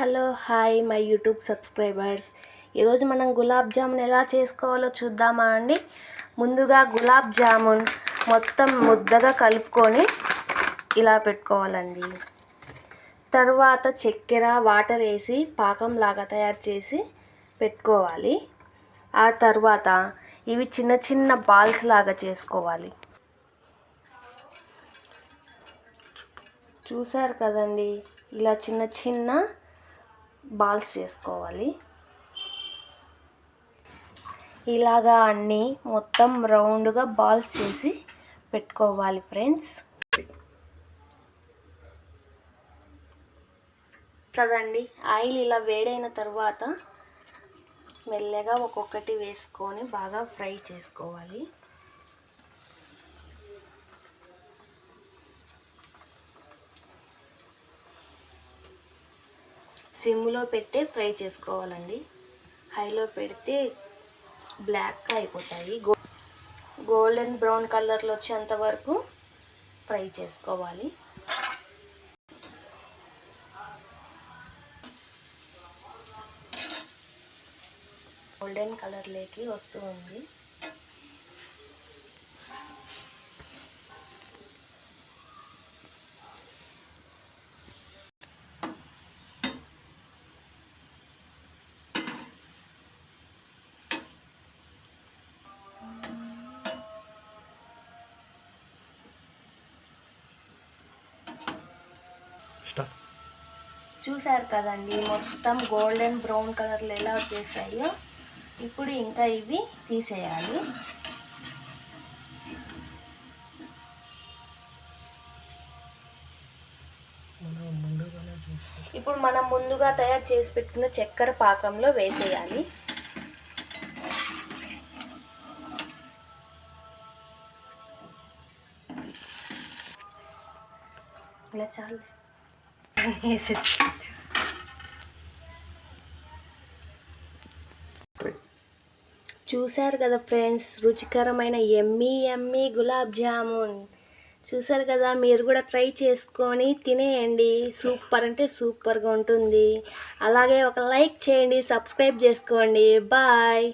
Hello hi my YouTube subscribers. ఈరోజు మనం గులాబ్ జామున్ ఎలా చేసుకోవాలో చూద్దామా అండి. ముందుగా గులాబ్ జామున్ మొత్తం ముద్దగా కలుపుకొని ఇలా పెట్టుకోవాలండి. తర్వాత చక్కెర వాటర్ వేసి పాకంలాగా తయారు చేసి పెట్టుకోవాలి. ఆ తర్వాత ఇవి చిన్న చిన్న బాల్స్ లాగా చేసుకోవాలి. చూసారు కదండి, ఇలా చిన్న చిన్న బాల్స్ చేసుకోవాలి. ఇలాగా అన్నీ మొత్తం రౌండ్గా బాల్స్ చేసి పెట్టుకోవాలి ఫ్రెండ్స్. కదండి, ఆయిల్ ఇలా వేడైన తర్వాత మెల్లగా ఒక్కొక్కటి వేసుకొని బాగా ఫ్రై చేసుకోవాలి. సిమ్లో పెట్టే ఫ్రై చేసుకోవాలండి. హైలో పెడితే బ్లాక్గా అయిపోతాయి. గోల్డెన్ బ్రౌన్ కలర్లో వచ్చేంత వరకు ఫ్రై చేసుకోవాలి. గోల్డెన్ కలర్లోకి వస్తూ ఉంది. చూసారు కదండి, మొత్తం గోల్డెన్ బ్రౌన్ కలర్లో ఎలా వచ్చేసాయో. ఇప్పుడు ఇంకా ఇవి తీసేయాలి. ఇప్పుడు మనం ముందుగా తయారు చేసి పెట్టుకున్న చక్కెర పాకంలో వేసేయాలి. ఇలా చాలు. చూసారు కదా ఫ్రెండ్స్, రుచికరమైన ఎమ్మీ గులాబ్ జామున్. చూసారు కదా, మీరు కూడా ట్రై చేసుకొని తినేయండి. సూపర్ అంటే సూపర్గా ఉంటుంది. అలాగే ఒక లైక్ చేయండి, సబ్స్క్రైబ్ చేసుకోండి. బాయ్.